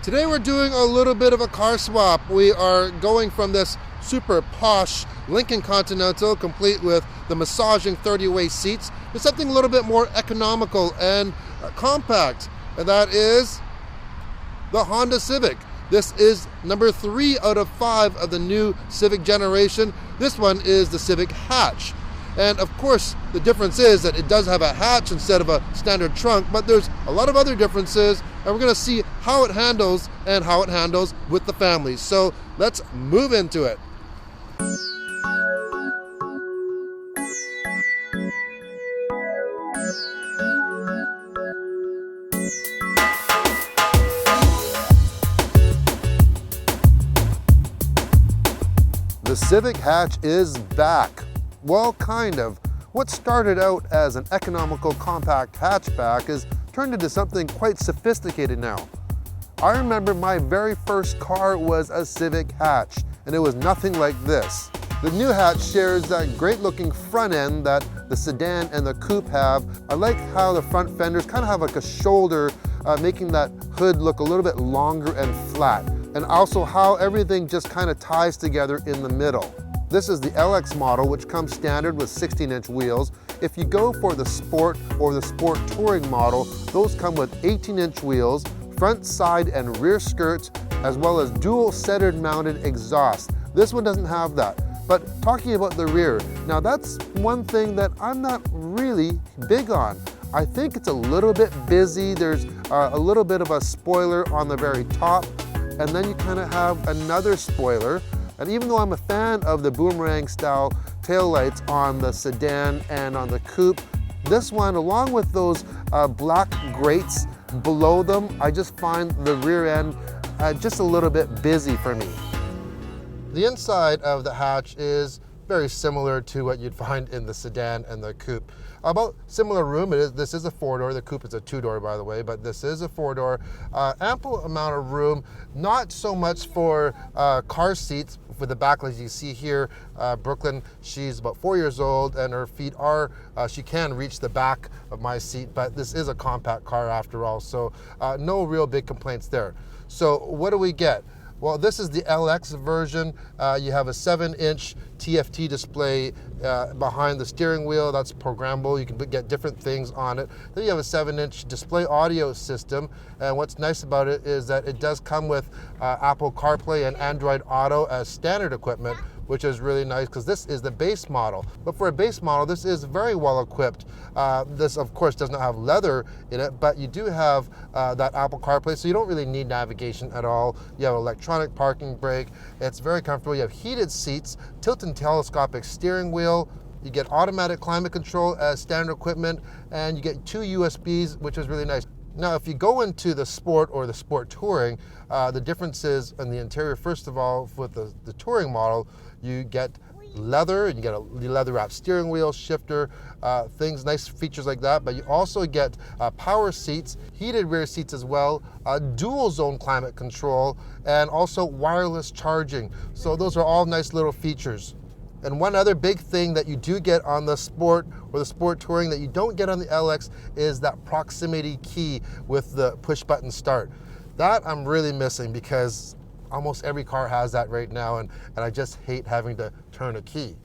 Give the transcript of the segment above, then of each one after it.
Today we're doing a little bit of a car swap. We are going from this super posh Lincoln Continental, complete with the massaging 30-way seats, to something a little bit more economical and compact, and that is the Honda Civic. This is number 3 out of 5 of the new Civic generation. This one is the Civic Hatch. And of course, the difference is that it does have a hatch instead of a standard trunk, but there's a lot of other differences, and we're gonna see how it handles and how it handles with the family. So let's move into it. The Civic Hatch is back. Well, kind of. What started out as an economical compact hatchback is turned into something quite sophisticated now. I remember my very first car was a Civic Hatch, and it was nothing like this. The new hatch shares that great looking front end that the Sedan and the Coupe have. I like how the front fenders kind of have like a shoulder, making that hood look a little bit longer and flat. And also how everything just kind of ties together in the middle. This is the LX model, which comes standard with 16-inch wheels. If you go for the Sport or the Sport Touring model, those come with 18-inch wheels, front, side, and rear skirts, as well as dual centered mounted exhaust. This one doesn't have that. But talking about the rear, now that's one thing that I'm not really big on. I think it's a little bit busy. There's a little bit of a spoiler on the very top, and then you kind of have another spoiler. And even though I'm a fan of the boomerang style taillights on the Sedan and on the Coupe, this one, along with those black grates below them, I just find the rear end just a little bit busy for me. The inside of the hatch is very similar to what you'd find in the Sedan and the Coupe. About similar room. This is a 4-door. The Coupe is a 2-door, by the way, but this is a 4-door. Ample amount of room, not so much for car seats with the backlights you see here. Brooklyn, she's about 4 years old, and her feet are, she can reach the back of my seat, but this is a compact car after all, so no real big complaints there. So what do we get? Well, this is the LX version. You have a 7-inch TFT display behind the steering wheel. That's programmable. You can get different things on it. Then you have a 7-inch display audio system. And what's nice about it is that it does come with Apple CarPlay and Android Auto as standard equipment, which is really nice because this is the base model. But for a base model, this is very well equipped. This, of course, does not have leather in it, but you do have that Apple CarPlay, so you don't really need navigation at all. You have electronic parking brake. It's very comfortable. You have heated seats, tilt and telescopic steering wheel. You get automatic climate control as standard equipment, and you get 2 USBs, which is really nice. Now, if you go into the Sport or the Sport Touring, the difference is in the interior. First of all, with the Touring model, you get leather, and you get a leather wrapped steering wheel, shifter, nice features like that. But you also get power seats, heated rear seats as well, dual zone climate control, and also wireless charging. So those are all nice little features. And one other big thing that you do get on the Sport or the Sport Touring that you don't get on the LX is that proximity key with the push button start. That I'm really missing because almost every car has that right now, and I just hate having to turn a key.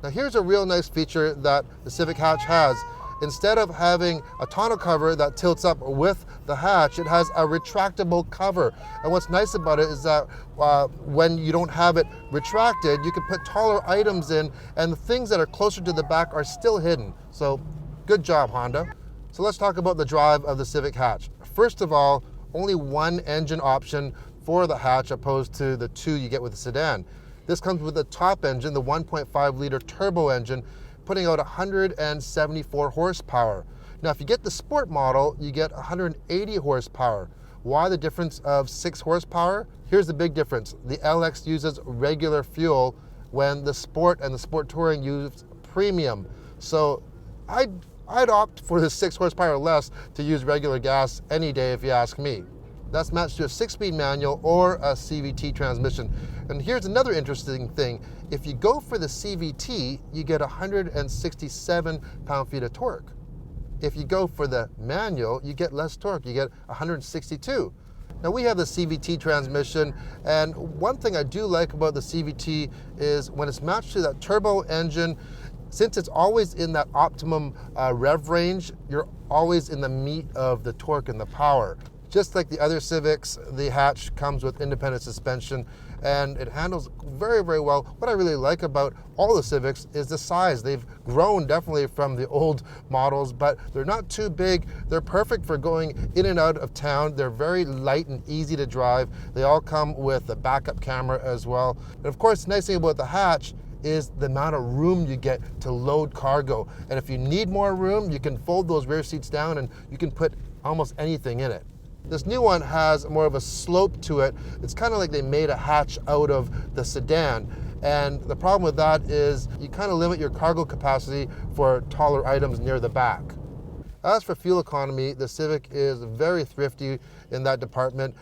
Now here's a real nice feature that the Civic Hatch has. Instead of having a tonneau cover that tilts up with the hatch, it has a retractable cover. And what's nice about it is that when you don't have it retracted, you can put taller items in, and the things that are closer to the back are still hidden. So good job, Honda. So let's talk about the drive of the Civic Hatch. First of all, only one engine option for the hatch opposed to the 2 you get with the sedan. This comes with the top engine, the 1.5 liter turbo engine, putting out 174 horsepower. Now, if you get the Sport model, you get 180 horsepower. Why the difference of 6 horsepower? Here's the big difference. The LX uses regular fuel when the Sport and the Sport Touring use premium. So I'd opt for the 6 horsepower less to use regular gas any day if you ask me. That's matched to a 6-speed manual or a CVT transmission. And here's another interesting thing. If you go for the CVT, you get 167 pound-feet of torque. If you go for the manual, you get less torque. You get 162. Now we have the CVT transmission, and one thing I do like about the CVT is when it's matched to that turbo engine, since it's always in that optimum rev range, you're always in the meat of the torque and the power. Just like the other Civics, the hatch comes with independent suspension and it handles very, very well. What I really like about all the Civics is the size. They've grown definitely from the old models, but they're not too big. They're perfect for going in and out of town. They're very light and easy to drive. They all come with a backup camera as well. And of course, the nice thing about the hatch is the amount of room you get to load cargo. And if you need more room, you can fold those rear seats down and you can put almost anything in it. This new one has more of a slope to it. It's kind of like they made a hatch out of the sedan. And the problem with that is you kind of limit your cargo capacity for taller items near the back. As for fuel economy, the Civic is very thrifty in that department.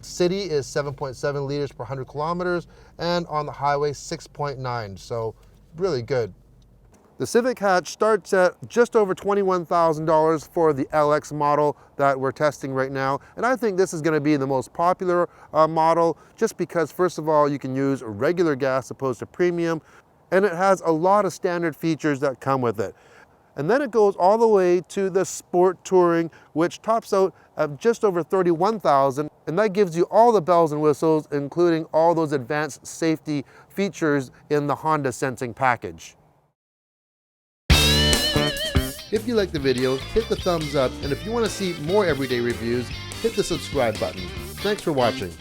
City is 7.7 liters per 100 kilometers, and on the highway 6.9, so really good. The Civic hatch starts at just over $21,000 for the LX model that we're testing right now. And I think this is going to be the most popular model just because, first of all, you can use regular gas opposed to premium, and it has a lot of standard features that come with it. And then it goes all the way to the Sport Touring, which tops out at just over $31,000, and that gives you all the bells and whistles, including all those advanced safety features in the Honda sensing package. If you liked the video, hit the thumbs up, and if you want to see more everyday reviews, hit the subscribe button. Thanks for watching.